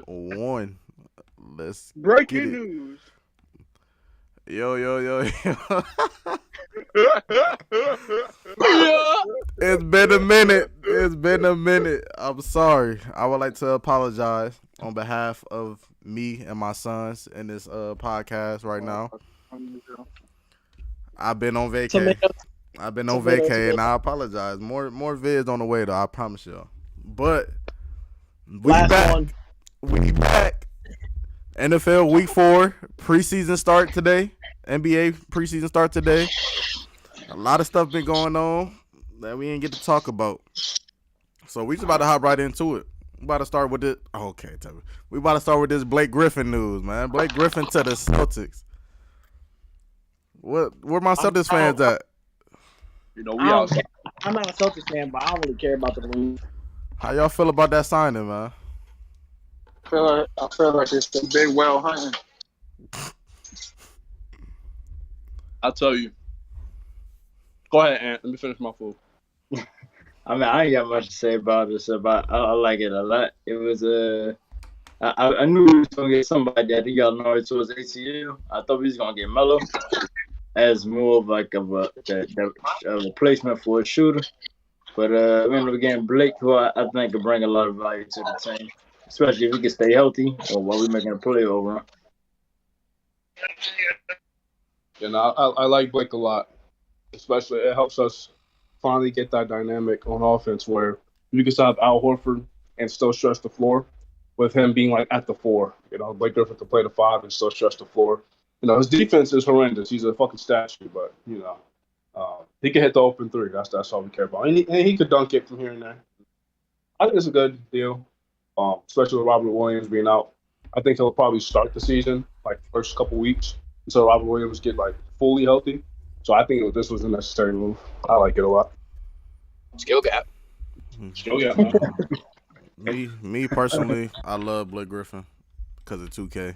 one. Let's get Breaking it. news. Yo. Yeah. It's been a minute. It's been a minute. I'm sorry. I would like to apologize on behalf of me and my sons in this podcast right now. I've been on vacay. Tomato, I've been on tomato, vacay, and tomato. I apologize. More vids on the way, though. I promise y'all. But we Last back. one. We back. NFL Week 4 preseason start today. NBA preseason start today. A lot of stuff been going on that we didn't get to talk about. So we just about to hop right into it. We about to start with this. Okay, tell me. We about to start with this Blake Griffin news, man. Blake Griffin to the Celtics. Where my Celtics fans at? You know, I we don't out. care. I'm not a Celtics fan, but I don't really care about the move. How y'all feel about that signing, man? I feel like it's the big well hunting. I'll tell you. Go ahead, Ant. Let me finish my food. I mean, I ain't got much to say about this. I like it a lot. It was I knew we was gonna get somebody that he got knowledge towards ACL. I thought we was gonna get Melo as more of like a replacement for a shooter. But we ended up getting Blake, who I think could bring a lot of value to the team, especially if he can stay healthy or while we making a playoff run. You know, I like Blake a lot. Especially, it helps us finally get that dynamic on offense where you can still have Al Horford and still stretch the floor with him being like at the 4. You know, Blake Griffin can play the 5 and still stretch the floor. You know, his defense is horrendous. He's a fucking statue, but, you know, he can hit the open 3. That's all we care about. And he could dunk it from here and there. I think it's a good deal, especially with Robert Williams being out. I think he'll probably start the season, like, first couple weeks until Robert Williams get, like, fully healthy. So I think this was a necessary move. I like it a lot. Skill gap. Oh, yeah, man. Me personally, I love Blake Griffin because of 2K,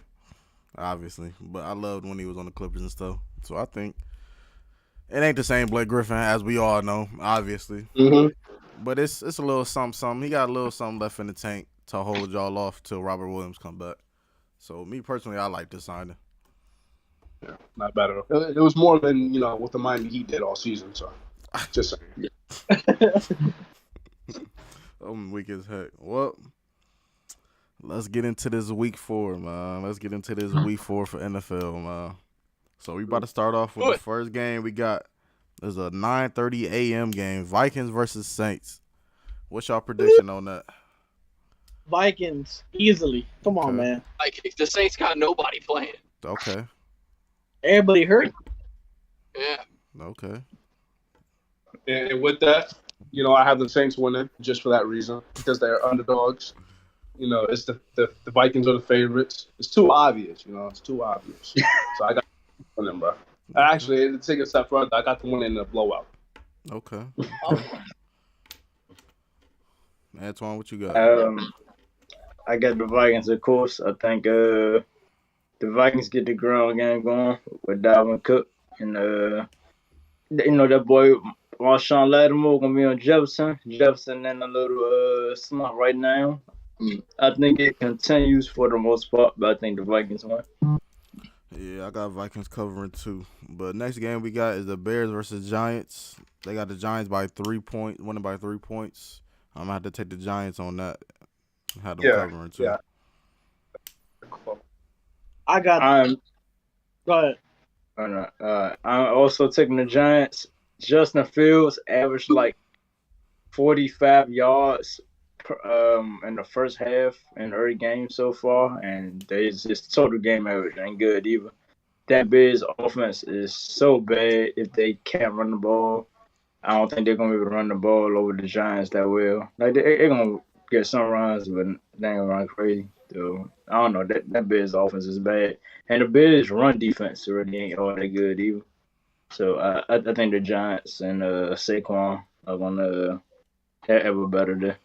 obviously. But I loved when he was on the Clippers and stuff. So I think it ain't the same Blake Griffin as we all know, obviously. Mm-hmm. But it's a little something. He got a little something left in the tank to hold y'all off till Robert Williams come back. So me personally, I like this signing. Yeah, not bad at all. It was more than, you know, what the Miami Heat did all season. So just saying. I'm weak as heck. Well, let's get into this week 4, man. Let's get into this week 4 for NFL, man. So we about to start off with the first game we got. There's a 9:30 a.m. game, Vikings versus Saints. What's y'all prediction on that? Vikings, easily. Come on, man. Like the Saints got nobody playing. Okay. Everybody hurt. Yeah. Okay. And with that, you know, I have the Saints winning just for that reason because they're underdogs. You know, it's the Vikings are the favorites. It's too obvious, you know. It's too obvious. So I got to win them, bro. Actually, to take a step further, I got to win in a blowout. Okay. Oh. Antoine, what you got? I got the Vikings, of course. I think the Vikings get the ground game going with Dalvin Cook and you know that boy Marshawn Lattimore gonna be on Jefferson. Jefferson in a little slump right now. I think it continues for the most part, but I think the Vikings win. Yeah, I got Vikings covering too. But next game we got is the Bears versus Giants. They got the Giants by 3 points, winning by 3 points. I'm gonna have to take the Giants on that. Have them covering too. Yeah. I got. Go ahead. I'm also taking the Giants. Justin Fields averaged like 45 yards in the first half in every game so far, and his total game average ain't good either. That Bears offense is so bad if they can't run the ball. I don't think they're gonna be able to run the ball over the Giants that well. Like they're gonna get some runs, but they ain't gonna run crazy. So I don't know. That Bears offense is bad, and the Bears run defense really ain't all that good either. So I think the Giants and Saquon are gonna have a better day.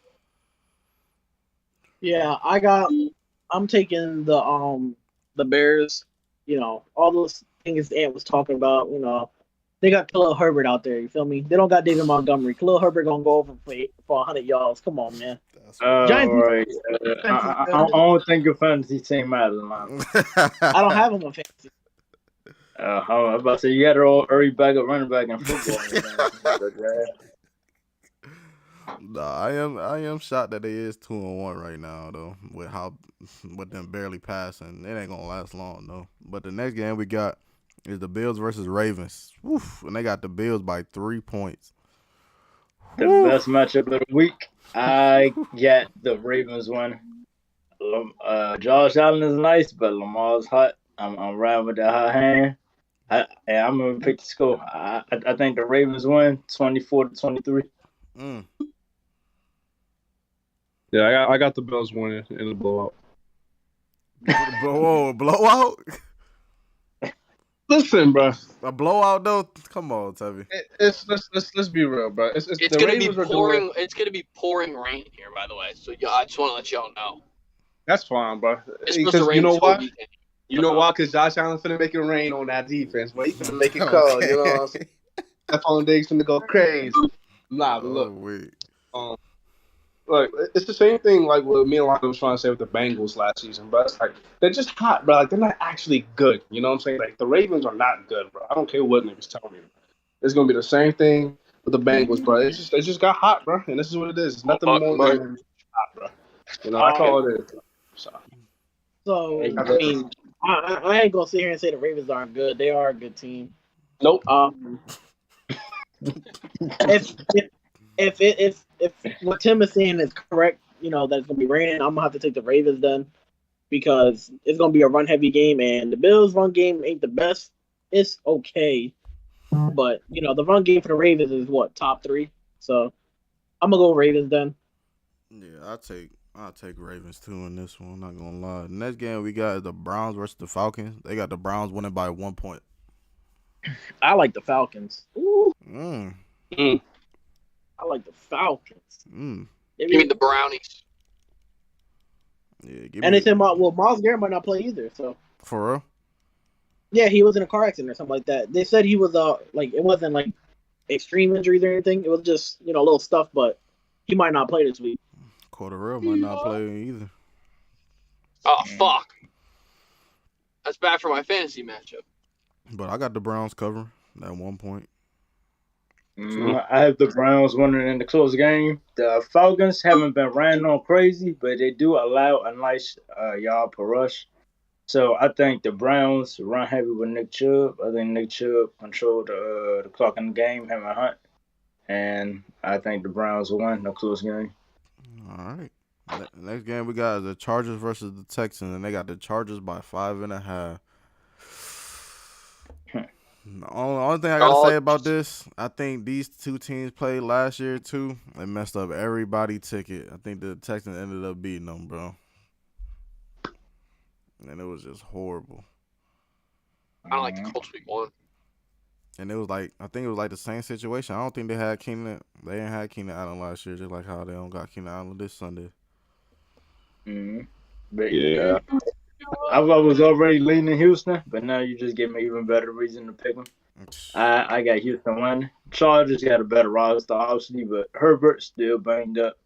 Yeah, I'm taking the Bears. You know, all those things Ant was talking about. You know, They got Khalil Herbert out there. You feel me? They don't got David Montgomery. Khalil Herbert gonna go over for 100 yards. Come on, man. Giants Right. defense is I good. don't think your fantasy team matters, man. I don't have him on fantasy. I was about to say you got to roll early backup running back in football. Nah, I am shocked that they is 2-1 right now though. With them barely passing, it ain't gonna last long though. But the next game we got is the Bills versus Ravens. Woof, and they got the Bills by 3 points. The best matchup of the week. I get the Ravens win. Josh Allen is nice, but Lamar's hot. I'm riding with that hot hand. I'm gonna pick the score. I think the Ravens win 24-23. Yeah, I got the Bills winning in the blowout. Whoa, blowout? Listen, bro. A blowout though? Come on, Tevy. Let's be real, bro. It's It's gonna be pouring. It's gonna be pouring rain here, by the way. So yeah, I just want to let y'all know. That's fine, bro. It's supposed to rain. You know this whole why? weekend. You know why? Because Josh Allen finna make it rain on that defense, but he finna make it cold. You know what I'm saying? That foundation to go crazy. Nah, but look. Wait. Like it's the same thing like what me and Lonnie was trying to say with the Bengals last season, but it's like they're just hot, bro. Like they're not actually good. You know what I'm saying? Like the Ravens are not good, bro. I don't care what niggas tell me. It's gonna be the same thing with the Bengals, bro. They just got hot, bro, and this is what it is. It's nothing more than hot, bro. You know, that's all it is. So I mean, I ain't gonna sit here and say the Ravens aren't good. They are a good team. Nope. If what Tim is saying is correct, you know that it's gonna be raining, I'm gonna have to take the Ravens then, because it's gonna be a run heavy game, and the Bills' run game ain't the best. It's okay, but you know the run game for the Ravens is what, top 3. So I'm gonna go Ravens then. Yeah, I'll take Ravens too in this one. I'm not gonna lie. The next game we got is the Browns versus the Falcons. They got the Browns winning by 1 point. I like the Falcons. Ooh. I like the Falcons. Give me the Brownies. Yeah, and they said, Myles Garrett might not play either. So for real? Yeah, he was in a car accident or something like that. They said he was like it wasn't like extreme injuries or anything. It was just little stuff, but he might not play this week. Cordero might not play either. Oh fuck! That's bad for my fantasy matchup. But I got the Browns covering at 1 point. I have the Browns winning in the close game. The Falcons haven't been running on crazy, but they do allow a nice yard per rush. So I think the Browns run heavy with Nick Chubb. I think Nick Chubb controlled the clock in the game, him and Hunt. And I think the Browns will win the close game. All right. Next game we got is the Chargers versus the Texans, and they got the Chargers by 5.5. The only thing I gotta say about this, I think these two teams played last year too. They messed up everybody's ticket. I think the Texans ended up beating them, bro. And it was just horrible. I don't like the Colts week 1. And it was like, I think it was like the same situation. I don't think they didn't have Keenan Allen last year, just like how they don't got Keenan Allen this Sunday. But yeah. I was already leaning Houston, but now you just give me even better reason to pick them. I got Houston winning. Chargers got a better roster, obviously, but Herbert still banged up.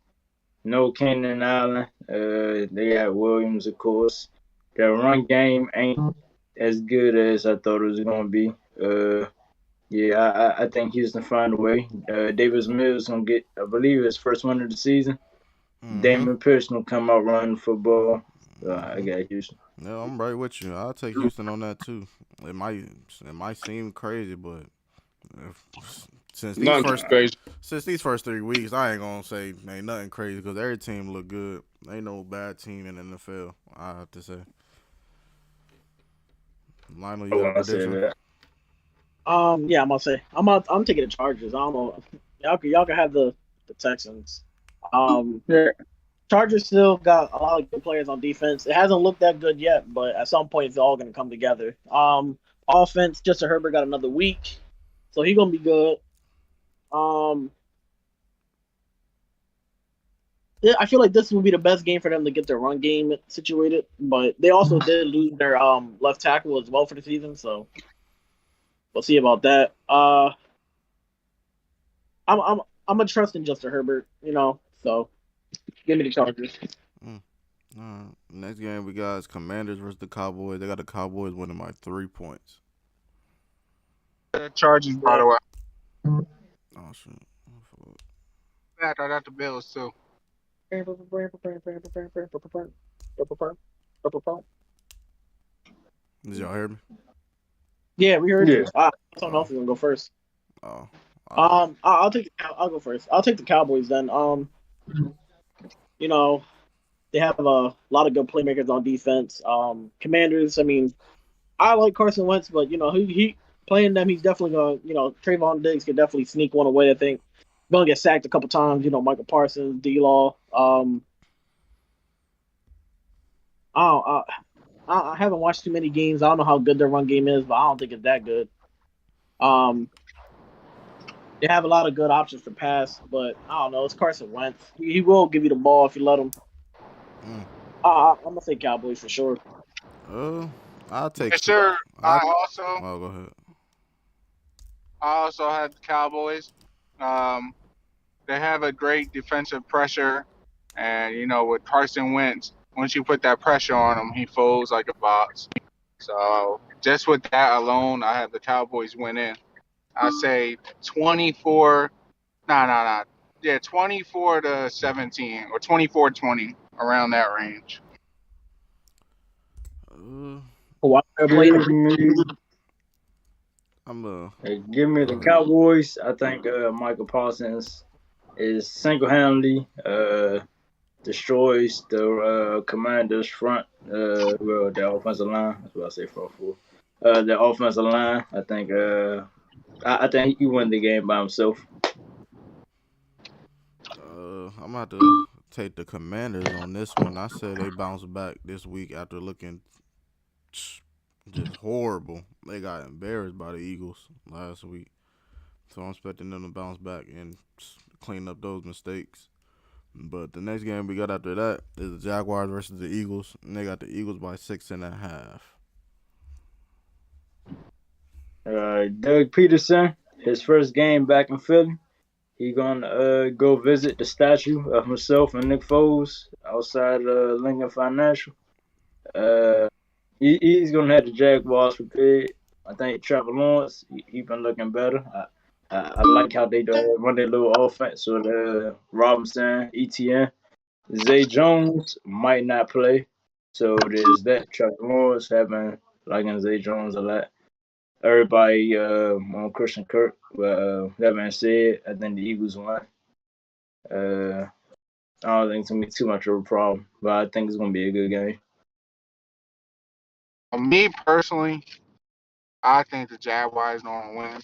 No Keenan Allen. They got Williams, of course. Their run game ain't as good as I thought it was going to be. I think Houston find a way. Davis Mills going to get, I believe, his first win of the season. Damon Pierce will come out running football. I got Houston. Yeah, I'm right with you. I'll take Houston on that too. It might seem crazy, but since these first 3 weeks, I ain't gonna say ain't nothing crazy because every team look good. Ain't no bad team in the NFL. I have to say. Lionel, you got a prediction? Yeah, I'm gonna say I'm taking the Chargers. I don't know. Y'all can have the Texans. Chargers still got a lot of good players on defense. It hasn't looked that good yet, but at some point it's all going to come together. Offense, Justin Herbert got another week, so he's going to be good. I feel like this will be the best game for them to get their run game situated, but they also did lose their left tackle as well for the season, so we'll see about that. I'm a trust in Justin Herbert, so give me the Chargers. Mm. All right. Next game we got is Commanders versus the Cowboys. They got the Cowboys winning by 3 points. Chargers, by the way. Oh shit. I thought that the Bills too. Did y'all hear me? Yeah, we heard Yeah. you. Someone else is gonna go first. Oh. I'll go first. I'll take the Cowboys then. They have a lot of good playmakers on defense. Commanders, I mean, I like Carson Wentz, but he playing them, he's definitely gonna, Trayvon Diggs could definitely sneak one away. I think he's gonna get sacked a couple times. Michael Parsons, D-Law. I haven't watched too many games. I don't know how good their run game is, but I don't think it's that good. They have a lot of good options to pass, but I don't know. It's Carson Wentz. He will give you the ball if you let him. I'm gonna say Cowboys for sure. I'll take. For sure. Oh, go ahead. I also had the Cowboys. They have a great defensive pressure, and with Carson Wentz, once you put that pressure on him, he folds like a box. So just with that alone, I have the Cowboys winning. I say 24. Nah. Yeah, 24-17 or 24-20, around that range. Give me the Cowboys. I think Michael Parsons is single-handedly destroys the Commanders' front. The offensive line. That's what I say front four. The offensive line. I think. I think he won the game by himself. I'm about to take the Commanders on this one. I said they bounce back this week after looking just horrible. They got embarrassed by the Eagles last week. So I'm expecting them to bounce back and clean up those mistakes. But the next game we got after that is the Jaguars versus the Eagles. And they got the Eagles by 6.5. Doug Peterson, his first game back in Philly. He gonna go visit the statue of himself and Nick Foles outside Lincoln Financial. He's gonna have the Jaguars prepared. I think Trevor Lawrence, he been looking better. I like how they run their little offense with Robinson, ETN. Zay Jones might not play, so there's that. Trevor Lawrence having liking Zay Jones a lot. Everybody on Christian Kirk, but that being said, I think the Eagles won. I don't think it's gonna be too much of a problem, but I think it's gonna be a good game. Me personally, I think the Jaguars gonna win.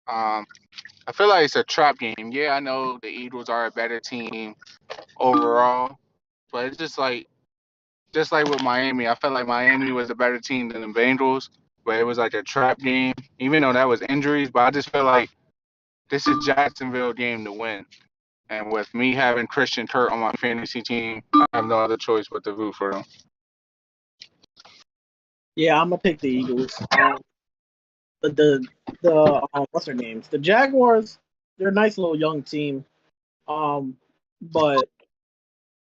I feel like it's a trap game. Yeah, I know the Eagles are a better team overall, but it's just like with Miami. I felt like Miami was a better team than the Bengals, but it was like a trap game, even though that was injuries. But I just feel like this is Jacksonville game to win. And with me having Christian Kirk on my fantasy team, I have no other choice but to root for them. Yeah, I'm gonna pick the Eagles. The what's their names? The Jaguars. They're a nice little young team. But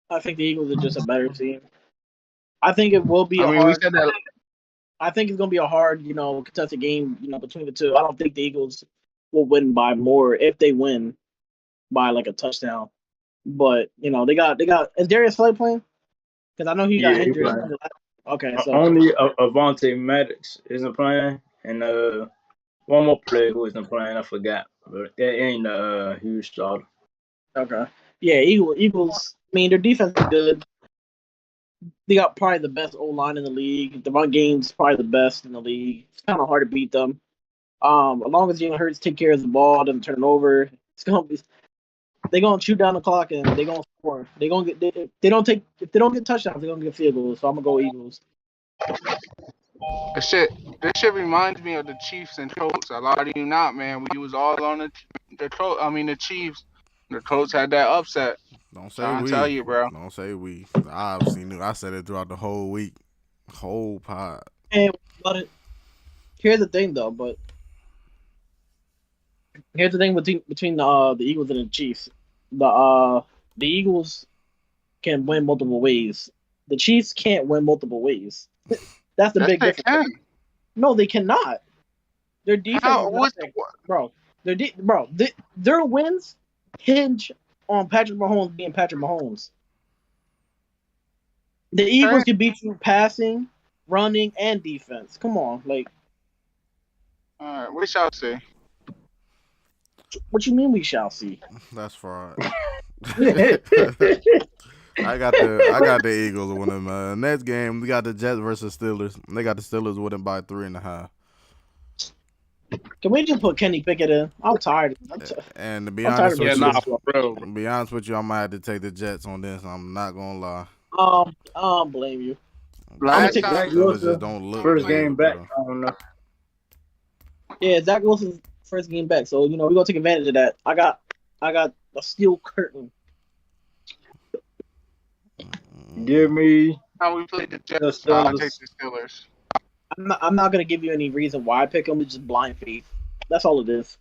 I think the Eagles are just a better team. I think it will be we said that. I think it's gonna be a hard, contested game, between the two. I don't think the Eagles will win by more if they win by like a touchdown. But they got is Darius Slay playing? Because I know he got injured. Okay, so only Avante Maddox isn't playing, and one more player who isn't playing, I forgot, but that ain't a huge starter. Okay, yeah, Eagles. I mean, their defense is good. They got probably the best O line in the league. The run game's probably the best in the league. It's kind of hard to beat them. As long as Jalen Hurts take care of the ball, doesn't turn it over, they're gonna shoot down the clock and they're gonna score. They're gonna get if they don't get touchdowns, they're gonna get field goals. So I'm gonna go Eagles. This shit reminds me of the Chiefs and Colts. I lie to you not, man. We was all on the Chiefs. The Colts had that upset. Don't say we. Tell you, bro. Don't say we. I obviously knew. I said it throughout the whole week, whole pod. But here's the thing, though. But Here's the thing between the Eagles and the Chiefs. The Eagles can win multiple ways. The Chiefs can't win multiple ways. That's the Yes, big they difference. can. No, they cannot. Their defense How? is not that, bro. Their wins hinge on Patrick Mahomes being Patrick Mahomes. The Eagles can beat you passing, running, and defense. Come on, like All right, we shall see. what you mean we shall see? That's fraud. I got the Eagles winning, man. Next game we got the Jets versus Steelers. They got the Steelers winning by 3.5. Can we just put Kenny Pickett in? I'm tired. And to be I'm tired honest of with Yeah, you, nah, for real. to be honest with you, I might have to take the Jets on this. I'm not gonna lie. I don't blame you. Last take time, Zach Steelers Wilson, just don't look first good, game back. bro. I don't know. Yeah, Zach Wilson's first game back, so we're gonna take advantage of that. I got a steel curtain. Give me how we played the the Jets, I'll take Steelers. the Steelers. I'm not gonna give you any reason why I pick them. It's just blind faith. That's all it is.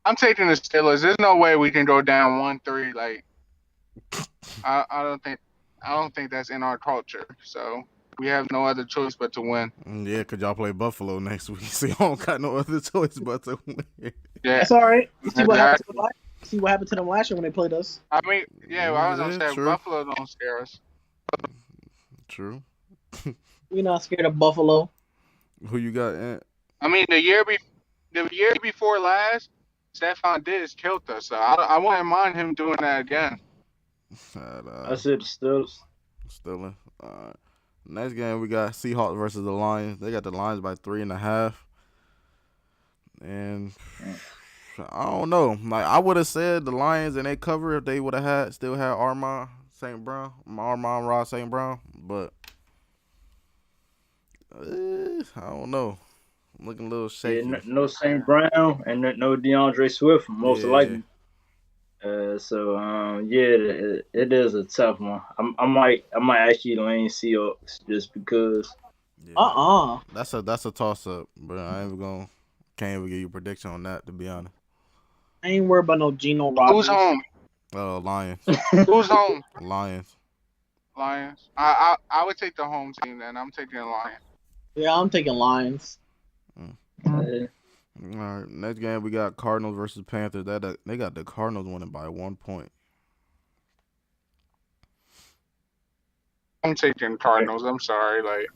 I'm taking the Steelers. There's no way we can go down 1-3. Like, I don't think that's in our culture. So we have no other choice but to win. Yeah, cause y'all play Buffalo next week, so y'all don't got no other choice but to win. Yeah, That's all right. See what happened exactly. to them last. See what happened to them last year when they played us. I mean, yeah, I was gonna Yeah, say true. Buffalo don't scare us. True. We're not scared of Buffalo. Who you got, Ant? I mean, the year before last, Stephon Diggs killed us. So I wouldn't mind him doing that again. I said the Steelers. Steelers. Next game we got Seahawks versus the Lions. They got the Lions by 3.5. And I don't know. Like I would have said the Lions and they cover if they would have still had Armand Ross St. Brown, but I don't know. I'm looking a little shaky. Yeah, no St. Brown and no DeAndre Swift, most Yeah. likely. It is a tough one. I might actually lean Seahawks just because. Yeah. That's a toss up, but can't even give you a prediction on that, to be honest. I ain't worried about no Geno Robbins. Who's home? Lions. Who's home? Lions. Lions. I would take the home team then. I'm taking the Lions. Yeah, I'm taking Lions. All right, next game we got Cardinals versus Panthers. They got the Cardinals winning by 1 point. I'm taking Cardinals. I'm sorry, like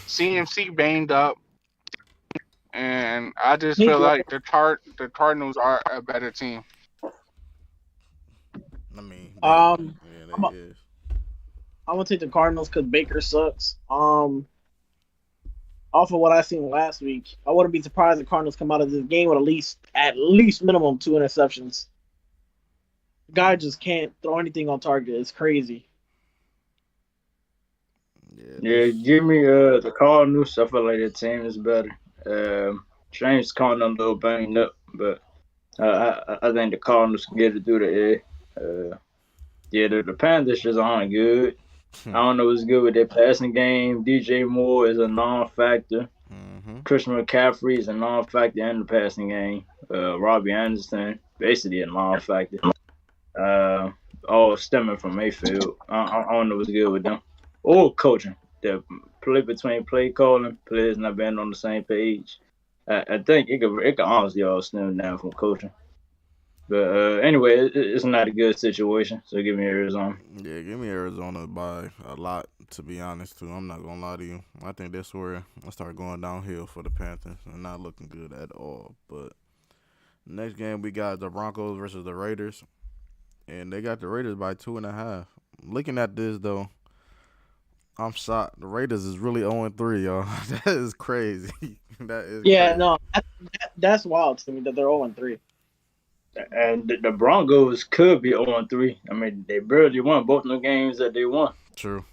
CMC banged up, and I just feel like the Cardinals are a better team. I mean, I'm is. gonna take the Cardinals because Baker sucks. Off of what I seen last week, I wouldn't be surprised if the Cardinals come out of this game with at least minimum 2 interceptions. The guy just can't throw anything on target. It's crazy. Yeah, give me the Cardinals. I feel like the team is better. James Conner a little banged up, but I think the Cardinals can get it through the air. The Panthers just aren't good. I don't know what's good with their passing game. DJ Moore is a non-factor. Christian McCaffrey is a non-factor in the passing game. Robbie Anderson, basically a non-factor. All stemming from Mayfield. I don't know what's good with them. Or coaching. The play between play calling, players not being on the same page. I think it could honestly all stem down from coaching. But anyway, it's not a good situation. So give me Arizona. Yeah, give me Arizona by a lot, to be honest, too. I'm not going to lie to you. I think that's where I start going downhill for the Panthers and not looking good at all. But next game, we got the Broncos versus the Raiders. And they got the Raiders by 2.5. Looking at this, though, I'm shocked. The Raiders is really 0-3, y'all. That is crazy. That is crazy. No, that's wild to me that they're 0-3. And the Broncos could be 0-3. I mean, they barely won both of the games that they won. True.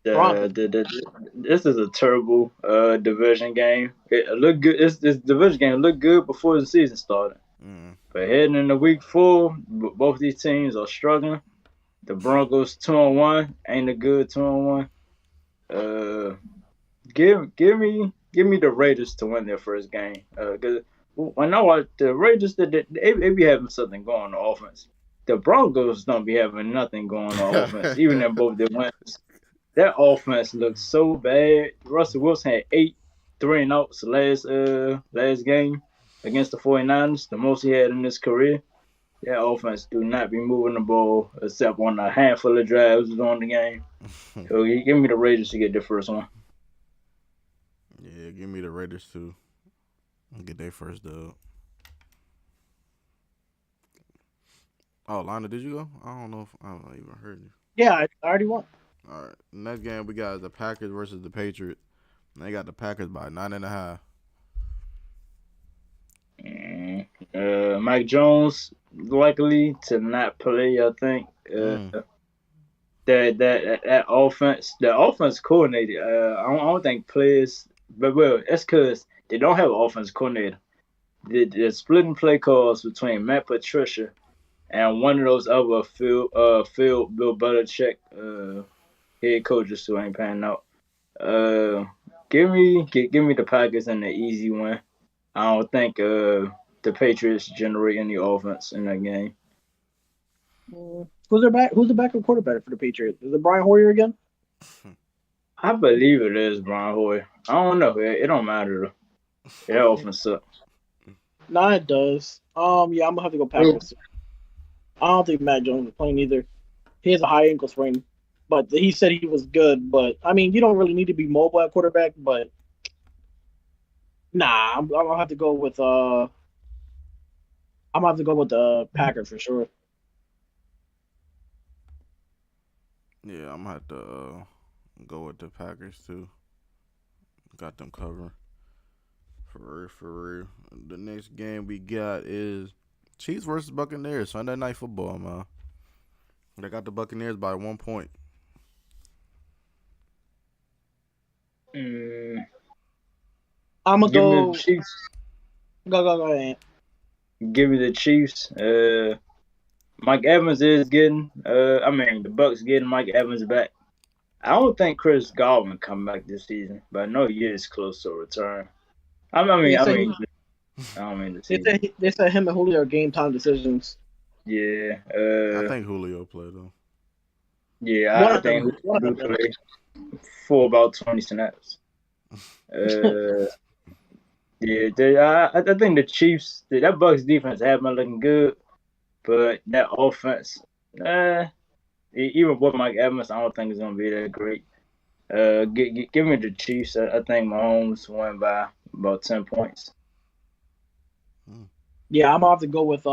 This is a terrible division game. It looked good. This division game looked good before the season started. But heading into week 4, both these teams are struggling. The Broncos 2-1 ain't a good 2-1. Give me give me the Raiders to win their first game. Because when I watch the Raiders, they be having something going on offense. The Broncos don't be having nothing going on offense, even in both their wins. That offense looks so bad. Russell Wilson had 8 3-and-outs last game against the 49ers, the most he had in his career. That offense do not be moving the ball except on a handful of drives during the game. So give me the Raiders to get the first one. Yeah, give me the Raiders too. Get their first dub. Oh, Lana, did you go? I don't know if I don't even heard you. Yeah, I already won. All right. Next game we got is the Packers versus the Patriots. And they got the Packers by 9.5. Mike Jones likely to not play. I think that offense, the offense coordinator. I don't think players, but well, that's because they don't have an offense coordinator. They're splitting play calls between Matt Patricia and one of those other Phil Bill Belichick head coaches who ain't panning out. Give me the Packers in the easy win. I don't think the Patriots generate any offense in that game. Who's the backup quarterback for the Patriots? Is it Brian Hoyer again? I believe it is Brian Hoyer. I don't know. It don't matter though. That offense sucks. Nah, it does. Yeah, I'm gonna have to go Packers. I don't think Matt Jones is playing either. He has a high ankle sprain, but he said he was good. But I mean, you don't really need to be mobile at quarterback. But nah, I'm gonna have to go with the Packers for sure. Yeah, I'm gonna have to go with the Packers too. Got them covering. For real. The next game we got is Chiefs versus Buccaneers. Sunday Night Football, man. They got the Buccaneers by 1 point. I'm gonna go. Chiefs. Go ahead. Give me the Chiefs. Mike Evans is getting. The Bucks getting Mike Evans back. I don't think Chris Godwin come back this season, but I know he is close to a return. I don't mean the season. They said him and Julio are game time decisions. Yeah. I think Julio played though. Yeah, I think Julio played for about 20 snaps. Yeah, I think the Chiefs, that Bucks defense have been looking good, but that offense, even with Mike Evans, I don't think it's gonna be that great. Give me the Chiefs. I think Mahomes won by about 10 points. Yeah, I'm gonna have to go with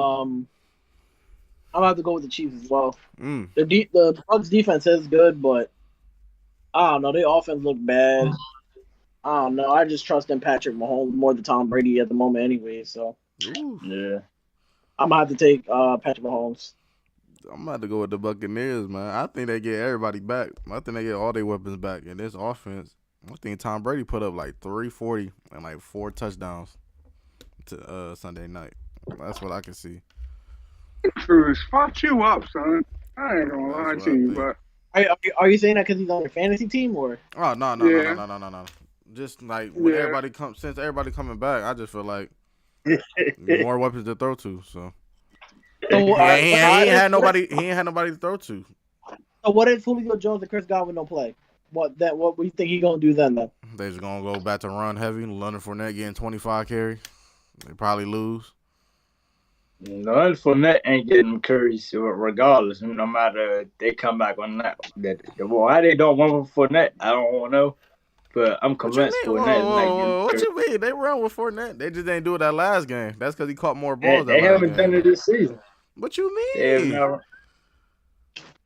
the Chiefs as well. The Bucks defense is good, but I don't know. Their offense look bad. I don't know. I just trust in Patrick Mahomes more than Tom Brady at the moment, anyway. So yeah, I'm gonna have to take Patrick Mahomes. I'm about to go with the Buccaneers, man. I think they get everybody back. I think they get all their weapons back in this offense. I think Tom Brady put up like 340 and like 4 touchdowns to Sunday night. That's what I can see. Cruz, spot you up, son. I ain't gonna lie to you, but are you saying that because he's on your fantasy team or? Oh no. Just like when everybody since everybody coming back, I just feel like more weapons to throw to. So he ain't had nobody to throw to. So what if Julio Jones and Chris Godwin don't play? What we think he gonna do then? Though they just gonna go back to run heavy. Leonard Fournette getting 25 carries. They probably lose. Leonard Fournette ain't getting carries regardless. No matter if they come back on that. Why they don't want Fournette, I don't know. But I'm convinced Fournette. What you mean? They run with Fournette. They just didn't do it that last game. That's because he caught more balls. They haven't done it this season. What you mean?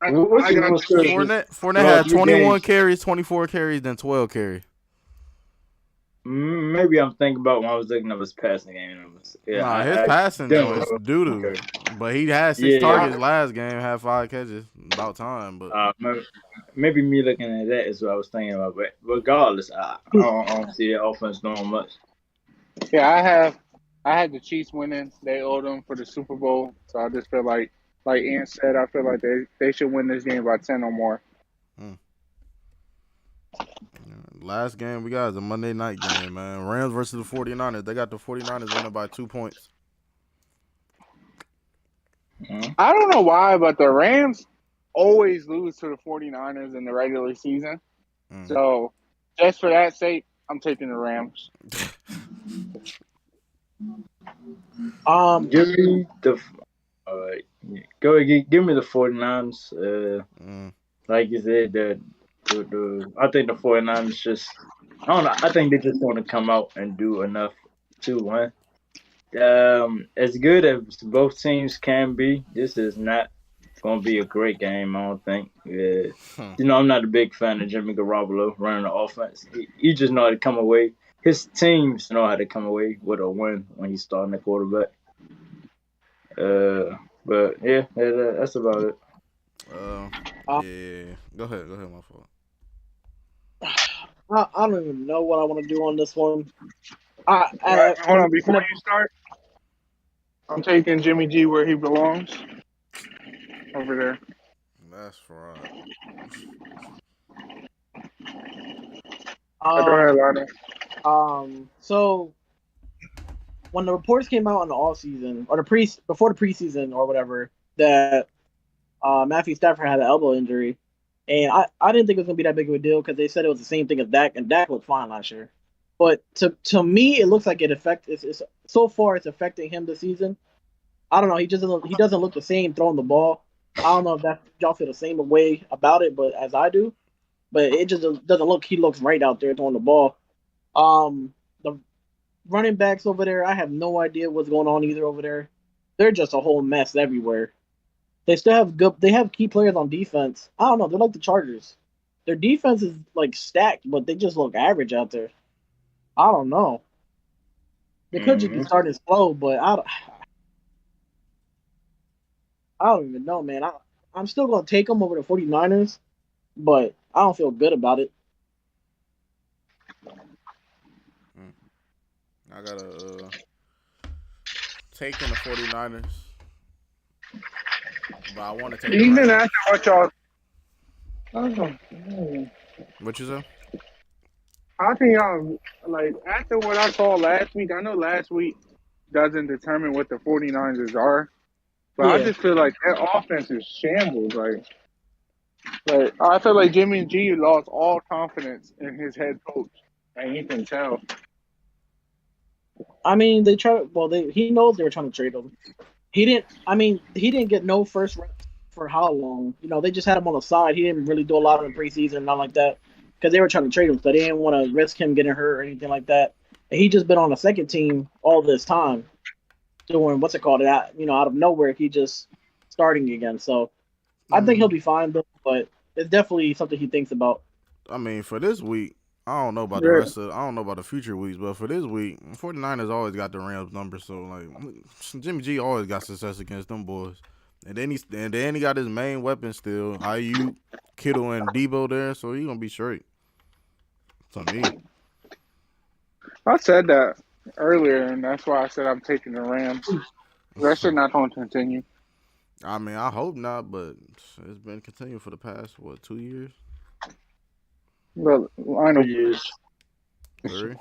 Fournette had 21 carries, 24 carries, then 12 carries. Maybe I'm thinking about when I was looking at his passing game numbers. Yeah, his passing was doo-doo. But he had 6 targets last game, had 5 catches. About time, but maybe me looking at that is what I was thinking about. But regardless, I don't see the offense doing much. Yeah, I had the Chiefs winning. They owed them for the Super Bowl, so I just feel like Ian said, I feel like they should win this game by 10 or more. Last game we got is a Monday night game, man. Rams versus the 49ers. They got the 49ers winning by 2 points. I don't know why, but the Rams always lose to the 49ers in the regular season. So, just for that sake, I'm taking the Rams. Give me the give me the 49ers. Like you said, the I think the 49ers just I don't know. I think they just want to come out and do enough to win. As good as both teams can be, this is not going to be a great game. I don't think. I'm not a big fan of Jimmy Garoppolo running the offense. He just know how to come away. His teams know how to come away with a win when he's starting the quarterback. But yeah, that's about it. Yeah. Go ahead, my fault. I don't even know what I want to do on this one. Hold on, before you start, I'm taking Jimmy G where he belongs. Over there. That's fraud. Go ahead, Lana. So when the reports came out in the off season or before the preseason or whatever that Matthew Stafford had an elbow injury, and I didn't think it was gonna be that big of a deal because they said it was the same thing as Dak, and Dak looked fine last year. But to me, it looks like it's so far it's affecting him this season. I don't know. He doesn't look the same throwing the ball. I don't know if y'all feel the same way about it, but as I do. But it just doesn't look. He looks right out there throwing the ball. The running backs over there, I have no idea what's going on either over there. They're just a whole mess everywhere. They still have good. They have key players on defense. I don't know. They're like the Chargers. Their defense is like stacked, but they just look average out there. I don't know. They could just be starting slow, but I don't even know, man. I'm still going to take them over the 49ers, but I don't feel good about it. I got to taking the 49ers. But I want to take the Even Rams. after what y'all... What you say? I think like after what I saw last week, I know last week doesn't determine what the 49ers are, but I just feel like their offense is shambles. Like I feel like Jimmy G lost all confidence in his head coach, and you can tell. I mean, he knows they were trying to trade him. He didn't get no first reps for how long? They just had him on the side. He didn't really do a lot in the preseason, not like that, because they were trying to trade him, so they didn't want to risk him getting hurt or anything like that. And he just been on the second team all this time, doing what's it called? Out of nowhere, he just starting again. So I think he'll be fine, though, but it's definitely something he thinks about. I mean, for this week, I don't know about I don't know about the future weeks, but for this week, 49ers always got the Rams number, so like Jimmy G always got success against them boys. And then he got his main weapon still, IU, Kittle, and Debo there, so he gonna be straight. To me. I said that earlier, and that's why I said I'm taking the Rams. That shit not going to continue. I mean, I hope not, but it's been continuing for the past 2 years? Well, I know. 3.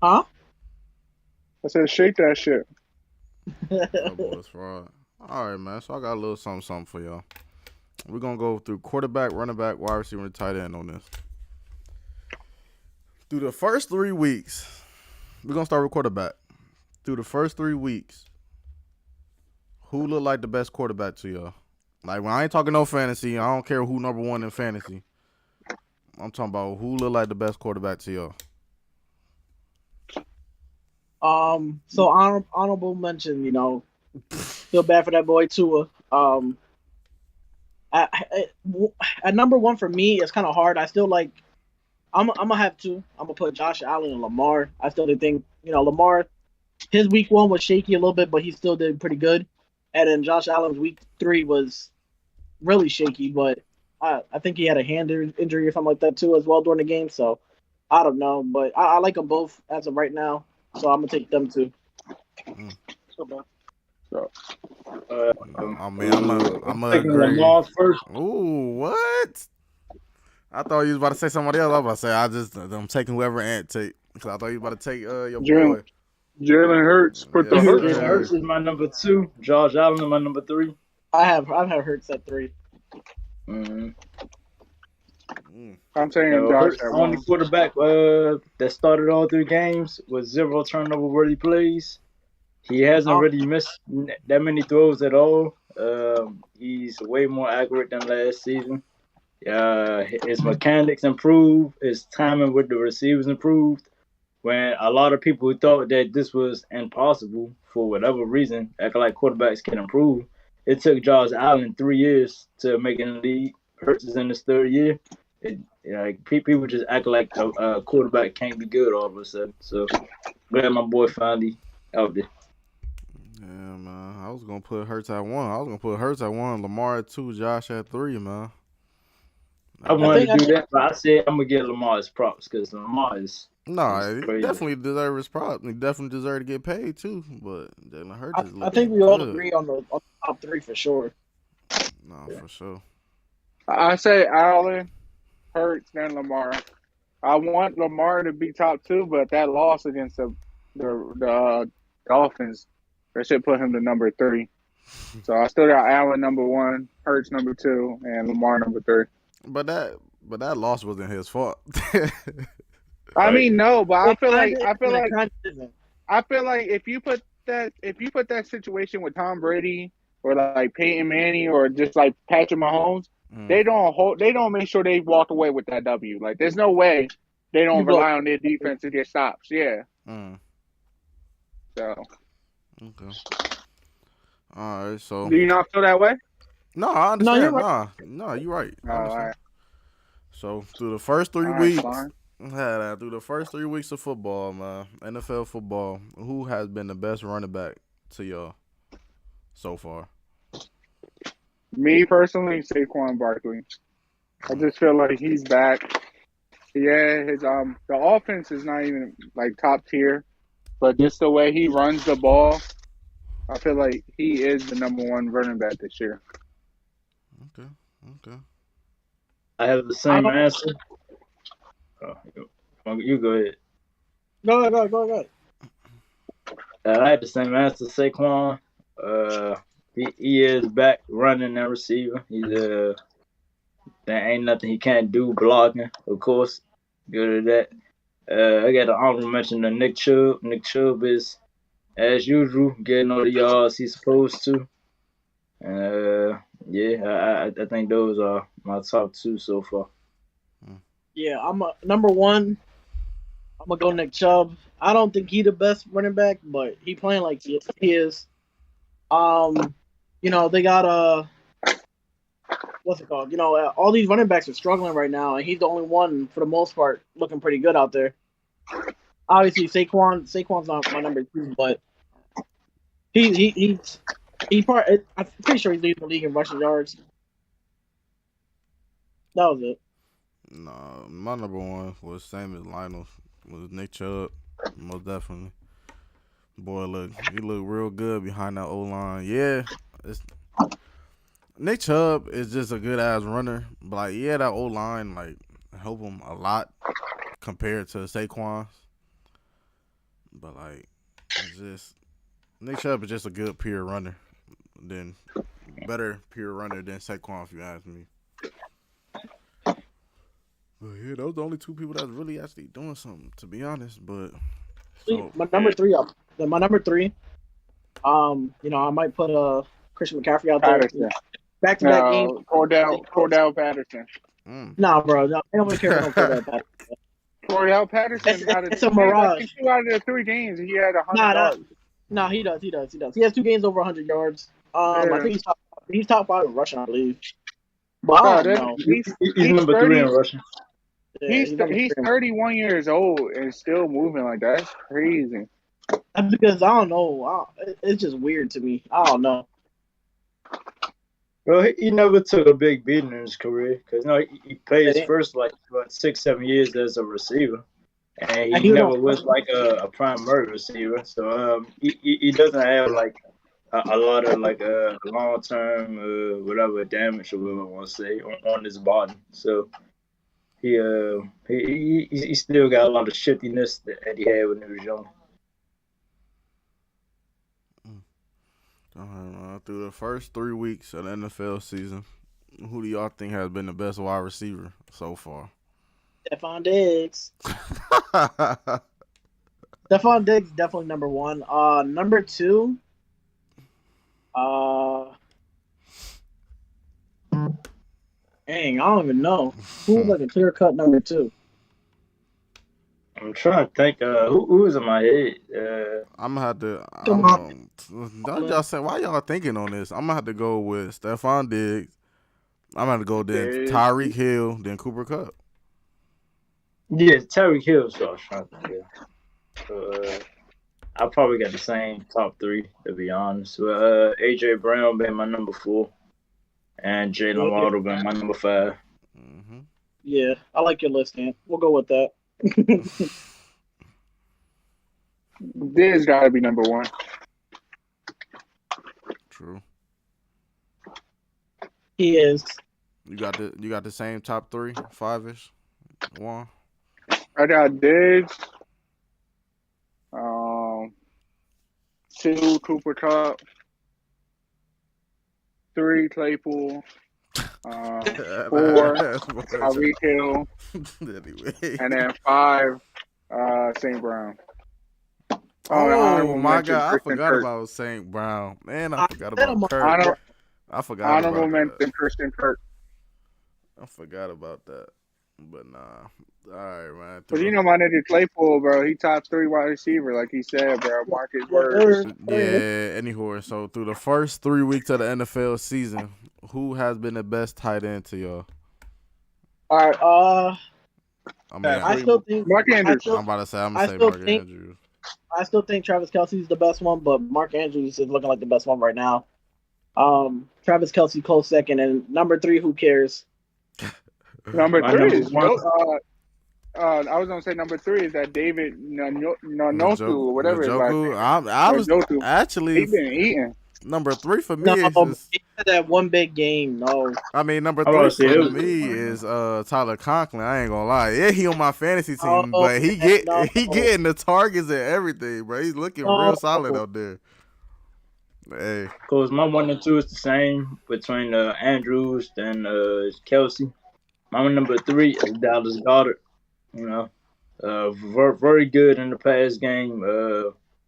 Huh? I said shake that shit. That boy's fraud. All right, man. So I got a little something for y'all. We're gonna go through quarterback, running back, wide receiver, and tight end on this. Through the first 3 weeks, we're gonna start with quarterback. Through the first 3 weeks, who looked like the best quarterback to y'all? Like, when I ain't talking no fantasy, I don't care who number 1 in fantasy. I'm talking about who looked like the best quarterback to y'all. So honorable mention, feel bad for that boy Tua. At number 1 for me, it's kind of hard. I still like. I'm gonna have two. I'm gonna put Josh Allen and Lamar. I still think Lamar, his week 1 was shaky a little bit, but he still did pretty good. And then Josh Allen's week 3 was really shaky, but I think he had a hand injury or something like that too as well during the game. So I don't know, but I like them both as of right now. So I'm gonna take them too. I mean, I'm a taking agree. Lamar first. Ooh, what? I thought you was about to say somebody else. I was about to say I'm taking whoever Ant take because I thought you was about to take your Jalen boy. Jalen Hurts. Put the Yes, Hurts Jalen on. sir. Hurts is my number 2. Josh Allen is my number 3. I've Hurts at 3. Mm-hmm. I'm saying Josh Hurts, at only 1. quarterback that started all 3 games with 0 turnover worthy plays. He hasn't really missed that many throws at all. He's way more accurate than last season. His mechanics improved. His timing with the receivers improved. When a lot of people thought that this was impossible for whatever reason, acting like quarterbacks can improve, it took Josh Allen 3 years to make it in the league. Hurts is in his 3rd year. Like people just act like a quarterback can't be good all of a sudden. So glad my boy finally out there. Yeah, man. I was gonna put Hurts at 1. Lamar at 2, Josh at 3, man. I I wanted think to do that, but I said I'm gonna get Lamar his props because Lamar is He crazy. definitely deserves his props. He definitely deserves to get paid too. But Jalen Hurts is I think looking we all good. agree on the top 3 for sure. No, for sure. I say Allen, Hurts, then Lamar. I want Lamar to be top 2, but that loss against the Dolphins, that should put him to number 3. So I still got Allen number 1, Hurts number 2, and Lamar number 3. But that loss wasn't his fault. I mean, no, but I feel like isn't. if you put that situation with Tom Brady or like Peyton Manning or just like Patrick Mahomes, they don't make sure they walk away with that W. Like, there's no way they don't rely on their defense to get stops. Yeah. So. Okay. All right. So. Do you not feel that way? No, I understand. No, you're right. No, you're right. I All understand. right. So through the first 3 All right, weeks, fine. through the first 3 weeks of football, man, NFL football, who has been the best running back to y'all so far? Me personally, Saquon Barkley. I just feel like he's back. Yeah, the offense is not even like top tier, but just the way he runs the ball, I feel like he is the number 1 running back this year. Okay. I have the same answer. You go ahead. Go ahead. I had the same answer, Saquon. He is back running and receiving. There ain't nothing he can't do blocking, of course. Good at that. I got an honorable mention to Nick Chubb. Nick Chubb is, as usual, getting all the yards he's supposed to. I think those are my top 2 so far. Yeah, number 1. I'm gonna go Nick Chubb. I don't think he's the best running back, but he playing like he is. They got what's it called? All these running backs are struggling right now, and he's the only one for the most part looking pretty good out there. Obviously, Saquon's not my number 2, but I'm pretty sure he's leading the league in rushing yards. That was it. No, my number 1 was same as Lionel, was Nick Chubb, most definitely. Boy, he look real good behind that O-line. Yeah, Nick Chubb is just a good ass runner, but that O-line help him a lot compared to Saquon. But it's just Nick Chubb is just a good pure runner, better pure runner than Saquon, if you ask me. But yeah, those are the only 2 people that's really actually doing something, to be honest. But my number 3, I might put Christian McCaffrey out there. Back-to-back game. Cordell Patterson. Nah, bro. No, I don't care about Cordell Patterson. Cordell Patterson it's a mirage. 2 out of the 3 games, he had 100 yards. No, he does. He has 2 games over 100 yards. I think he's top 5 in rushing, I believe. But I don't know. He's number 3 in rushing. Yeah, he's 31 years old and still moving like that. That's crazy. That's because I don't know. It's just weird to me. I don't know. Well, he never took a big beating in his career because he played his first 6-7 years as a receiver, and he never was a primary receiver. So he doesn't have a lot of long term whatever damage or whatever I want to say on his body. So He still got a lot of shiftiness that he had when he was young. Through the first 3 weeks of the NFL season, who do y'all think has been the best wide receiver so far? Stephon Diggs. Stephon Diggs definitely number one. Number two. Dang, I don't even know who's like a clear cut number two. I'm trying to think. Who is in my head? I'm gonna have to. Come on. Don't y'all say why y'all thinking on this? I'm gonna have to go with Stephon Diggs. I'm gonna have to go then Tyreek Hill, then Cooper Kupp. Yeah, Tyreek Hill. So I was trying to think. I probably got the same top three to be honest. AJ Brown being my number 4, and Jalen Waddle being my number 5. Mm-hmm. Yeah, I like your list, man. We'll go with that. Diggs got to be number 1. True. He is. You got the same top 3, 5-ish, 1. I got Diggs. 2 Cooper Kupp. 3 Claypool. 4 Tyreek Hill. Anyway. And then 5 St. Brown. Oh my God! I forgot about St. Brown. Man, I forgot about Kirk. I forgot honorable about mention that. Christian Kirk. I forgot about that. But nah. All right, man. But you know my nigga Claypool, bro. He top 3 wide receiver, like he said, bro. Mark his words. Yeah, anyhow. So through the first 3 weeks of the NFL season, who has been the best tight end to y'all? All right. I still think Mark Andrews. I'm about to say Mark Andrews. I still think Travis Kelce's the best one, but Mark Andrews is looking like the best one right now. Travis Kelce close second, and number 3. Who cares? Number 3 is I was gonna say number 3 is that David Njoku or whatever his last name. I was actually he been eating. Number 3 for me is that one big game. No, I mean number 3 for me is Tyler Conklin. I ain't gonna lie, yeah, he on my fantasy team, but he getting the targets and everything, bro. He's looking real solid out there. Hey, cause my 1 and 2 is the same between Andrews and Kelce. My number 3 is Dallas Goedert. You know, very good in the pass game.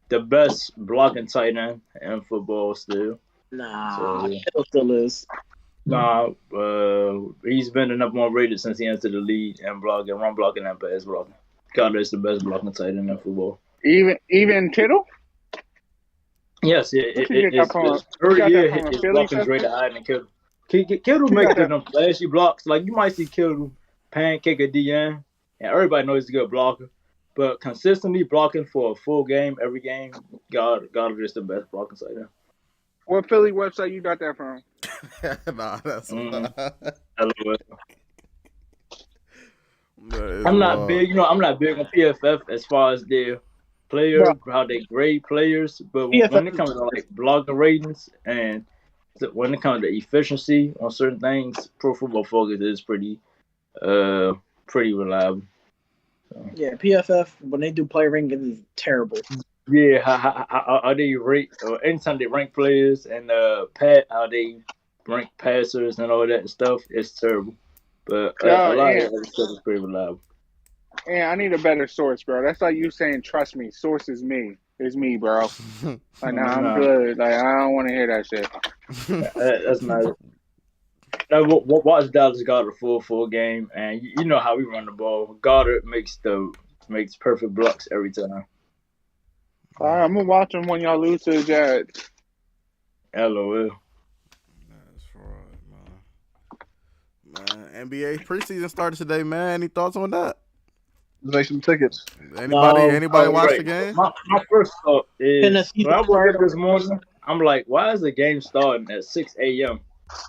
The best blocking tight end in football still. Nah, so, still is. Nah, he's been the number 1 rated since he entered the league and run blocking and pass blocking. Goedert's the best blocking tight end in football. Even Kittle? Yes, every year his blocking's rated higher than Kittle. Kittle makes them flashy blocks. Like you might see Kittle pancake a DN, and everybody knows he's a good blocker. But consistently blocking for a full game, every game, Goddard is the best blocking side there. What Philly website you got that from? Nah, that's I'm not big, I'm not big on PFF as far as their players, how they grade players. But when it comes to like blocking ratings and when it comes to efficiency on certain things, Pro Football Focus is pretty reliable. So. Yeah, PFF when they do player rankings is terrible. Yeah, how they rate anytime they rank players and how they rank passers and all that stuff, it's terrible. But a lot of that stuff is pretty reliable. Yeah, I need a better source, bro. That's like you saying, trust me. Source is me. It's me, bro. Like, nah, I'm good. Like, I don't want to hear that shit. That's not it. Now, watch Dallas Goedert full game, and you know how we run the ball. Goddard makes perfect blocks every time. All right, I'm gonna watch them when y'all lose to the Jags. LOL. That's right, man. NBA preseason started today, man. Any thoughts on that? Let's make some tickets. Anybody watch the game? My first thought is when I woke up this morning, I'm like, why is the game starting at 6 a.m.?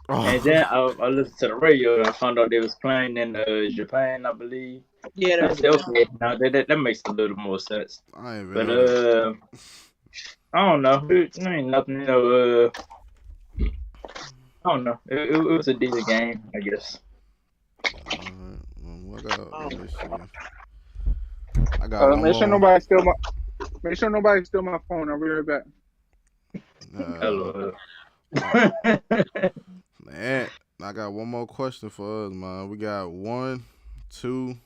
And then I listened to the radio and I found out they was playing in Japan, I believe. Yeah, I said, okay, now that makes a little more sense. But I don't know. It ain't nothing. I don't know. It was a decent game, I guess. I got. Let me see. I got one Make sure more. nobody steal my phone. I'll be right back. Hello. Man, I got one more question for us, man. We got 1, 2,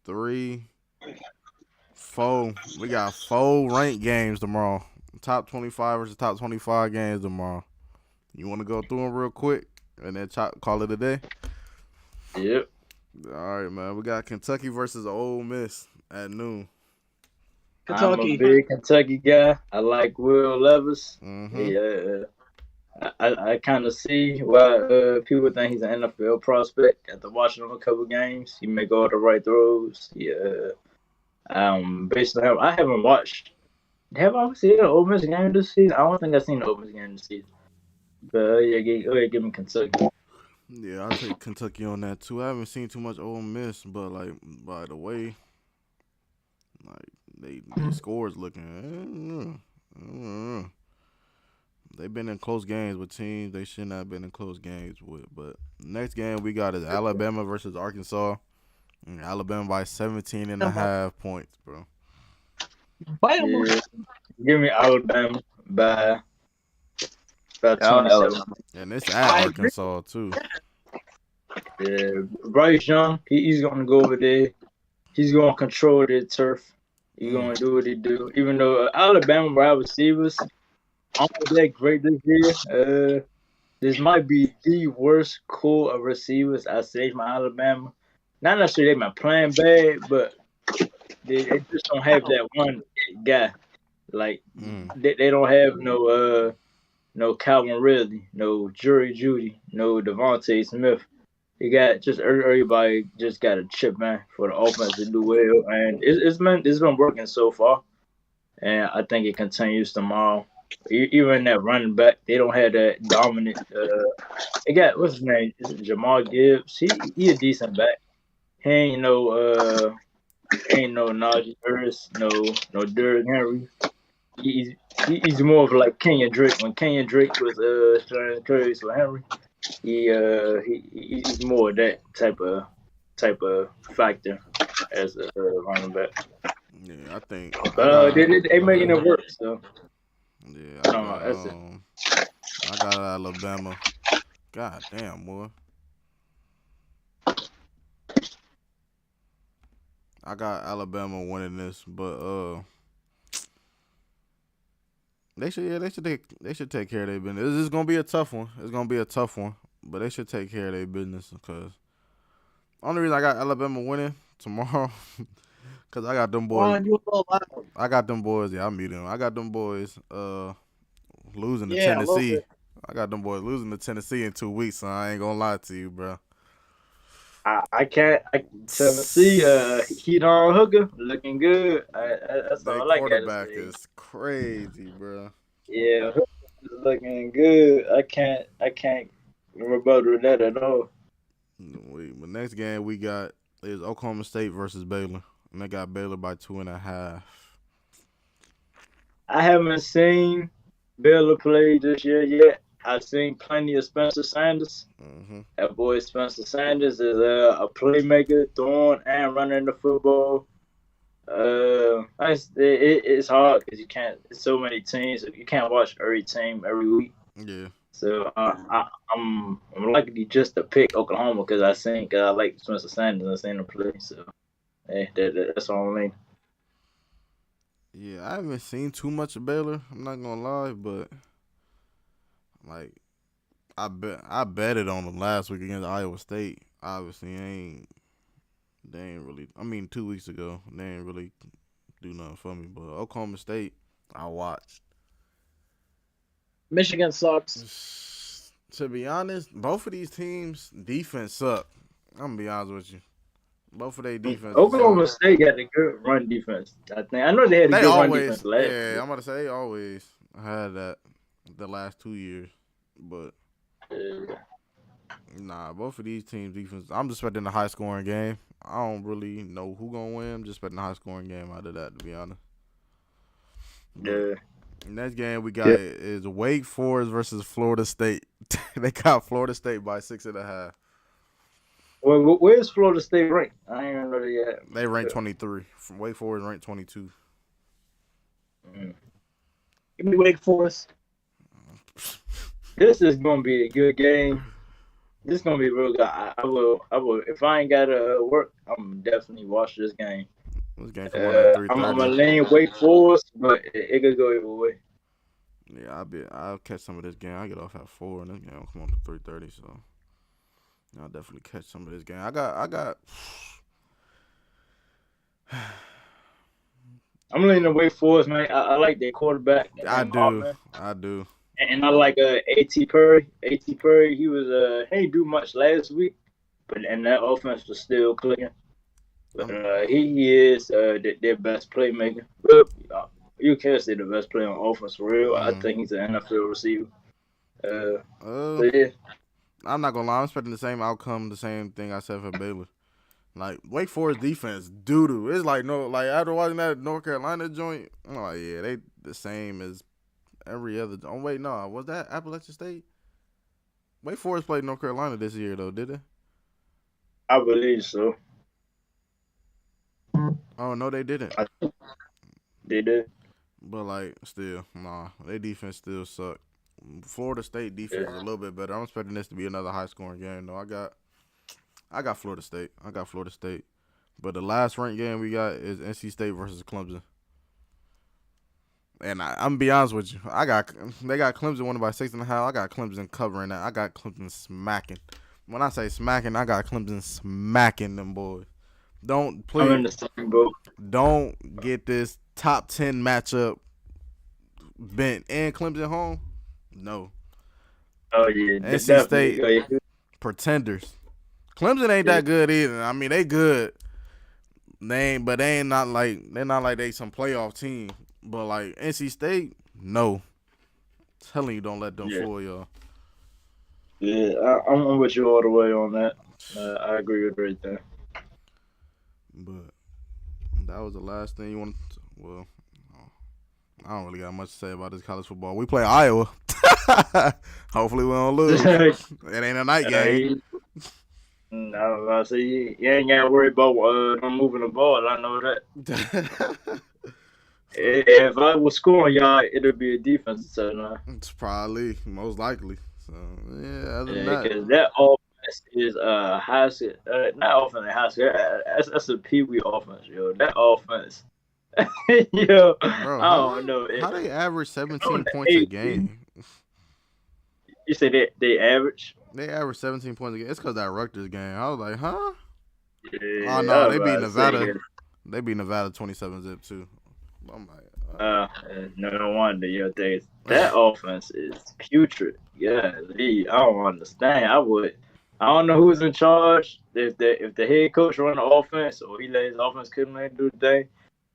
3, 4. We got 4 ranked games tomorrow. Top 25 versus top 25 games tomorrow. You want to go through them real quick and then call it a day? Yep. All right, man. We got Kentucky versus Ole Miss at noon. I'm Kentucky. a big Kentucky guy. I like Will Levis. Mm-hmm. Yeah. I kind of see why people think he's an NFL prospect. After watching him a couple games, he may go all the right throws. Yeah. Based on him, I haven't watched. Have I seen an Ole Miss game this season? I don't think I've seen an Ole Miss game this season. But give me Kentucky. Yeah, I'll take Kentucky on that too. I haven't seen too much Ole Miss, but like by the way, like they scores looking. They've been in close games with teams they should not have been in close games with. But next game we got is Alabama versus Arkansas. And Alabama by 17 and a half points, bro. Yeah. Give me Alabama by 27. And it's at Arkansas too. Yeah, Bryce Young, he's gonna go over there. He's gonna control their turf. He's gonna do what he do. Even though Alabama wide receivers aren't that great this year. This might be the worst core of receivers I say from Alabama. Not necessarily they might playing bad, but they just don't have that one guy. Like they don't have no Calvin Ridley, no Jerry Judy, no Devontae Smith. You got just everybody just got a chip, man, for the offense to do well, and it's been working so far, and I think it continues tomorrow. Even that running back, they don't have that dominant. They got what's his name? Is it Jamal Gibbs? He a decent back. He ain't no Najee Harris, no Derrick Henry. He's more of like Kenyon Drake. When Kenyon Drake was trying to trade for Henry, he's more of that type of factor as a running back. Yeah, I think. They making it work. So yeah, that's it. I got Alabama. God damn, boy. I got Alabama winning this, but they should take care of their business. This is gonna be a tough one. It's gonna be a tough one, but they should take care of their business because only reason I got Alabama winning tomorrow because I got them boys. I got them boys. Yeah, I'm muting them. I got them boys losing to Tennessee. I got them boys losing to Tennessee in 2 weeks, so I ain't gonna lie to you, bro. I can't. Tennessee, Keaton Hooker looking good. That's all I got to say. Quarterback is crazy, bro. Yeah, Hooker is looking good. I can't rebuttal that at all. The next game we got is Oklahoma State versus Baylor, and they got Baylor by 2.5. I haven't seen Baylor play this year yet. I've seen plenty of Spencer Sanders. Mm-hmm. That boy Spencer Sanders is a playmaker, throwing and running the football. It's hard because you can't. It's so many teams. You can't watch every team every week. Yeah. So I'm likely just to pick Oklahoma because I like Spencer Sanders. I seen him play. So that's all I mean. Yeah, I haven't seen too much of Baylor. I'm not gonna lie, but like I betted on them last week against Iowa State. Obviously, they ain't really. I mean, 2 weeks ago, they ain't really do nothing for me. But Oklahoma State, I watched. Michigan sucks. To be honest, both of these teams' defense suck. I'm gonna be honest with you. Both of their defense. Oklahoma State got a good run defense. I know they had a good run defense last year. Yeah, I'm about to say they always had that the last 2 years, but nah, both of these teams' defense. I'm just expecting a high scoring game. I don't really know who gonna win. I'm just expecting a high scoring game out of that, to be honest. Yeah. Next game we got is Wake Forest versus Florida State. They got Florida State by 6.5. Where's Florida State ranked? I ain't even know they had. They ranked 23. From Wake Forest ranked 22. Give me Wake Forest. This is gonna be a good game. This is gonna be real good. I will. If I ain't gotta work, I'm definitely watch this game. This game come on at 3:30. I'm gonna lean Wake Forest, but it could go either way. Yeah, I'll catch some of this game. I get off at 4, and this game will come on to 3:30. So I'll definitely catch some of this game. I got. I'm leaning Wake Forest, man. I like their quarterback. I do. And I like A.T. Curry. A.T. Curry, he ain't do much last week, and that offense was still clicking. But he is their best playmaker. But you can't say the best player on offense for real. I think he's an NFL receiver. So yeah. I'm not gonna lie. I'm expecting the same outcome, the same thing I said for Baylor. Like Wake Forest defense, doo doo. It's like after watching that North Carolina joint, I'm like, yeah, they the same as every other. Oh wait, no, was that Appalachian State? Wake Forest played North Carolina this year though, did they? I believe so. Oh no, they didn't. They did. But like, still, nah, their defense still suck. Florida State defense is a little bit better. I'm expecting this to be another high scoring game though. I got Florida State. But the last ranked game we got is NC State versus Clemson. And I'm gonna be honest with you, they got Clemson winning by 6.5. I got Clemson covering that. I got Clemson smacking. When I say smacking, I got Clemson smacking them boys. I'm in the same boat. Don't get this top 10 matchup bent and Clemson home. No. Oh yeah, NC State pretenders. Clemson ain't that good either. I mean, they good. They're not like they some playoff team. But like NC State, no. Telling you, don't let them fool y'all. Yeah, I'm with you all the way on that. I agree with right there. But that was the last thing you want to. Well, I don't really got much to say about this college football. We play Iowa. Hopefully we don't lose. It ain't a night game. No, I see you ain't got to worry about moving the ball. I know that. If I was scoring y'all, it'll be a defensive touchdown. It's probably most likely. So yeah, other than that, because that offense is high school. Not offense, high school. That's a pee-wee offense, yo. That offense, yo. Bro, I don't know. How they average 17 points a game? You say they average? They average 17 points a game. It's because that Rutgers game. I was like, huh? Yeah, oh no, they beat Nevada. They beat Nevada 27-zip too. I'm like, no wonder, yo. That offense is putrid. Yeah, I don't understand. I don't know who's in charge. If the head coach run the offense or he let his offense couldn't do the thing.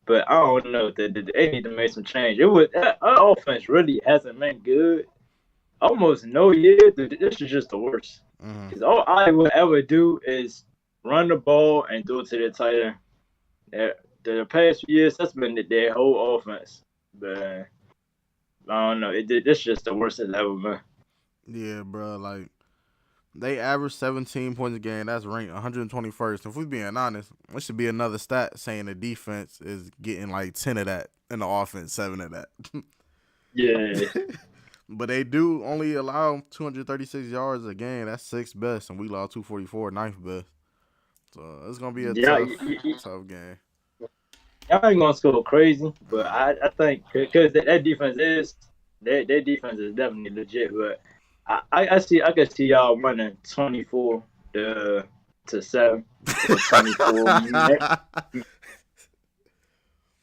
But I don't know. They need to make some change. That offense really hasn't been good. Almost no year. This is just the worst. Because all I would ever do is run the ball and throw it to the tight end. The past few years, that's been their whole offense. But I don't know. It's just the worst it's ever been. Yeah, bro. Like, they average 17 points a game. That's ranked 121st. If we're being honest, it should be another stat saying the defense is getting like 10 of that and the offense 7 of that. Yeah. But they do only allow 236 yards a game. That's 6th best, and we allow 244, 9th best. So it's gonna be a tough game. Y'all ain't gonna score crazy, but I think because that defense is their defense is definitely legit. But I can see y'all running 24 to 7, 24,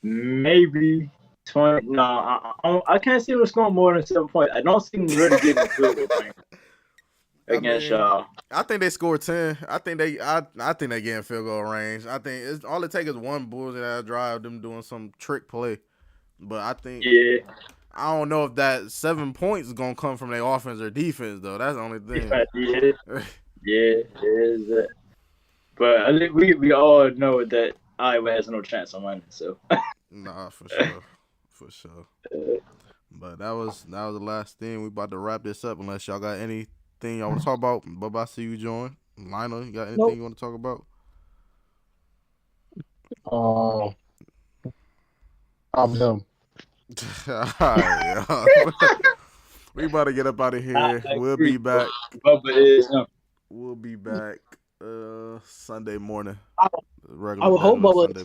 maybe 20. No, I can't see them scoring more than 7 points. I don't see them really getting field goal against y'all. I think they score 10. I think they get in field goal range. I think all it takes is one bullshit out drive, them doing some trick play. But I think I don't know if that 7 points is gonna come from their offense or defense though. That's the only thing. Yeah, it is. But I think we all know that Iowa has no chance on winning. So. Nah, for sure. But that was the last thing. We about to wrap this up unless y'all got anything y'all want to talk about. Bye-bye. See you, John. Lionel, you got anything Nope. you want to talk about? I'm him. All right, yo. We about to get up out of here. I We'll agree, be back. Bubba is him. We'll be back Sunday morning. I Regular would betting hope on Bubba Sunday